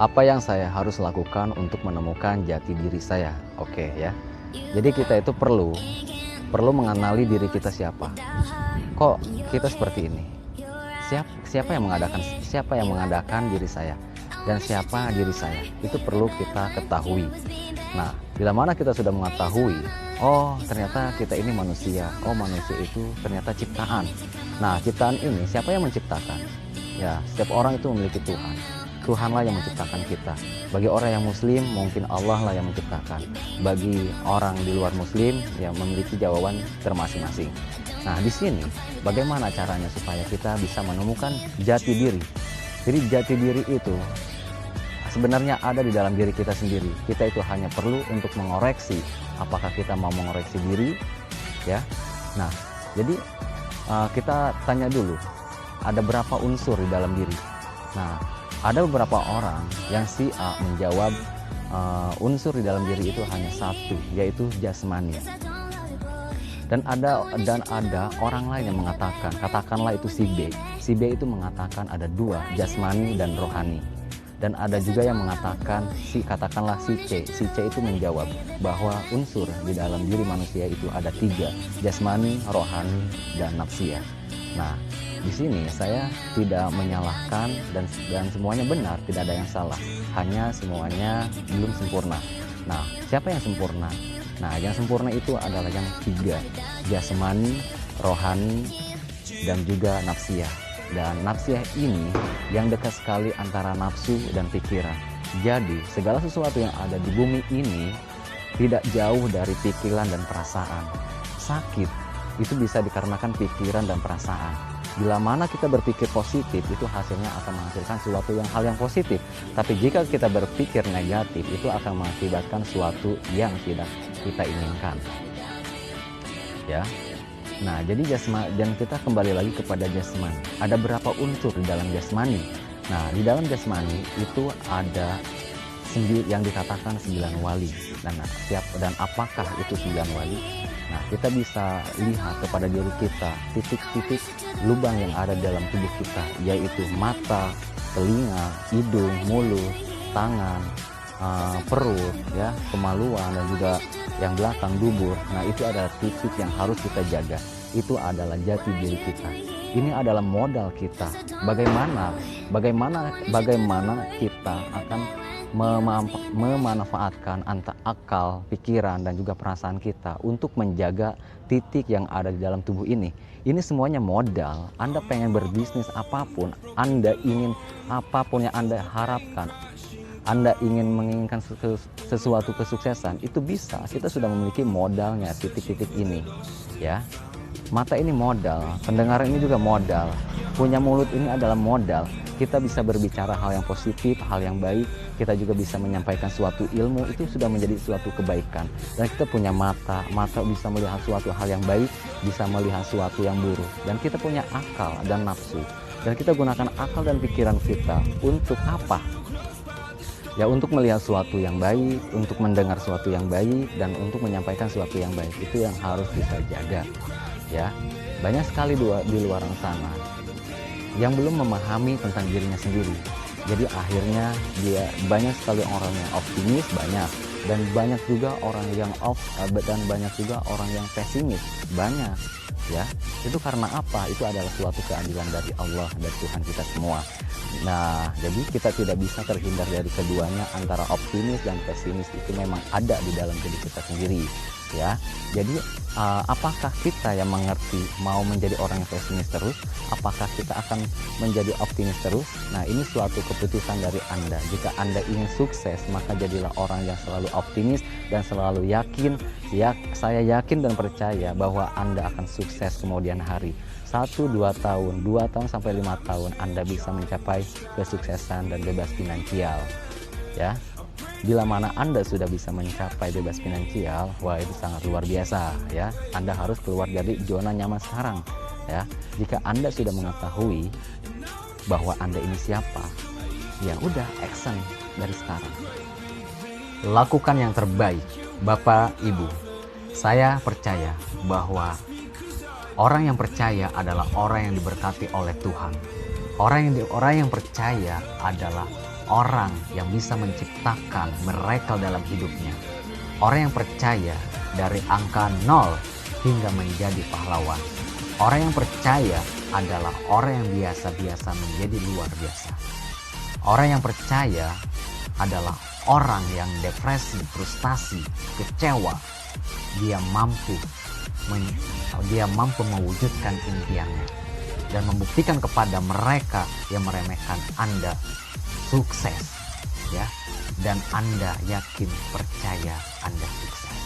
Apa yang saya harus lakukan untuk menemukan jati diri saya? Oke ya. Jadi kita itu perlu mengenali diri kita siapa. Kok kita seperti ini? Siapa yang mengadakan diri saya dan siapa diri saya? Itu perlu kita ketahui. Nah, bila mana kita sudah mengetahui, oh ternyata kita ini manusia. Oh, manusia itu ternyata ciptaan. Nah, ciptaan ini siapa yang menciptakan? Ya, setiap orang itu memiliki Tuhan. Tuhanlah yang menciptakan kita. Bagi orang yang muslim, mungkin Allah lah yang menciptakan. Bagi orang di luar muslim, ya memiliki jawaban termasing-masing. Nah, di sini bagaimana caranya supaya kita bisa menemukan jati diri. Jadi jati diri itu sebenarnya ada di dalam diri kita sendiri. Kita itu hanya perlu untuk mengoreksi apakah kita mau mengoreksi diri, ya. Nah, jadi kita tanya dulu, ada berapa unsur di dalam diri. Nah, ada beberapa orang yang si A menjawab unsur di dalam diri itu hanya satu, yaitu jasmani. Dan ada orang lain yang mengatakan, katakanlah itu si B. Si B itu mengatakan ada dua, jasmani dan rohani. Dan ada juga yang mengatakan, katakanlah si C. Si C itu menjawab bahwa unsur di dalam diri manusia itu ada tiga, jasmani, rohani, dan nafsiyah. Nah, di sini saya tidak menyalahkan dan semuanya benar, tidak ada yang salah. Hanya semuanya belum sempurna. Nah, siapa yang sempurna? Nah, yang sempurna itu adalah yang tiga, jasmani, rohani, dan juga nafsiyah. Dan nafsiyah ini yang dekat sekali antara nafsu dan pikiran. Jadi, segala sesuatu yang ada di bumi ini tidak jauh dari pikiran dan perasaan. Sakit itu bisa dikarenakan pikiran dan perasaan. Bila mana kita berpikir positif, itu hasilnya akan menghasilkan hal yang positif. Tapi jika kita berpikir negatif, itu akan mengakibatkan sesuatu yang tidak kita inginkan. Ya. Nah, jadi jasmani, dan kita kembali lagi kepada jasmani. Ada berapa unsur di dalam jasmani? Nah, di dalam jasmani itu ada yang dikatakan 9 wali. Dan apakah itu 9 wali? Nah, kita bisa lihat kepada diri kita titik-titik lubang yang ada dalam tubuh kita, yaitu mata, telinga, hidung, mulut, tangan, perut, ya, kemaluan, dan juga yang belakang dubur. Nah, itu adalah titik yang harus kita jaga. Itu adalah jati diri kita. Ini adalah modal kita. Bagaimana kita akan memanfaatkan akal, pikiran, dan juga perasaan kita untuk menjaga titik yang ada di dalam tubuh ini. Ini semuanya modal. Anda pengen berbisnis apapun, Anda ingin apapun yang Anda harapkan, Anda menginginkan sesuatu kesuksesan, itu bisa. Kita sudah memiliki modalnya, titik-titik ini, ya. Mata ini modal, pendengaran ini juga modal, punya mulut ini adalah modal. Kita bisa berbicara hal yang positif, hal yang baik, kita juga bisa menyampaikan suatu ilmu, itu sudah menjadi suatu kebaikan. Dan kita punya mata bisa melihat suatu hal yang baik, bisa melihat suatu yang buruk. Dan kita punya akal dan nafsu, dan kita gunakan akal dan pikiran kita untuk apa? Ya, untuk melihat suatu yang baik, untuk mendengar suatu yang baik, dan untuk menyampaikan suatu yang baik. Itu yang harus kita jaga, ya. Banyak sekali di luar sana yang belum memahami tentang dirinya sendiri. Jadi akhirnya banyak sekali orang yang optimis, dan banyak juga orang yang pesimis, banyak, ya. Itu karena apa? Itu adalah suatu keadilan dari Allah, dari Tuhan kita semua. Nah, jadi kita tidak bisa terhindar dari keduanya, antara optimis dan pesimis itu memang ada di dalam diri kita sendiri, ya. Jadi apakah kita yang mengerti mau menjadi orang yang pesimis terus? Apakah kita akan menjadi optimis terus? Nah, ini suatu keputusan dari Anda. Jika Anda ingin sukses, maka jadilah orang yang selalu optimis dan selalu yakin. Saya yakin dan percaya bahwa Anda akan sukses kemudian hari. 1-2 tahun, 2 tahun sampai 5 tahun Anda bisa mencapai kesuksesan dan bebas finansial, ya. Bila mana Anda sudah bisa mencapai bebas finansial, wah itu sangat luar biasa, ya. Anda harus keluar dari zona nyaman sekarang, ya. Jika Anda sudah mengetahui bahwa Anda ini siapa, ya udah, action dari sekarang. Lakukan yang terbaik, Bapak, Ibu. Saya percaya bahwa orang yang percaya adalah orang yang diberkati oleh Tuhan. Orang yang percaya adalah orang yang bisa menciptakan miracle dalam hidupnya. Orang yang percaya dari angka 0 hingga menjadi pahlawan. Orang yang percaya adalah orang yang biasa-biasa menjadi luar biasa. Orang yang percaya adalah orang yang depresi, frustasi, kecewa. Dia mampu mewujudkan impiannya dan membuktikan kepada mereka yang meremehkan Anda sukses, ya, dan Anda yakin percaya Anda sukses.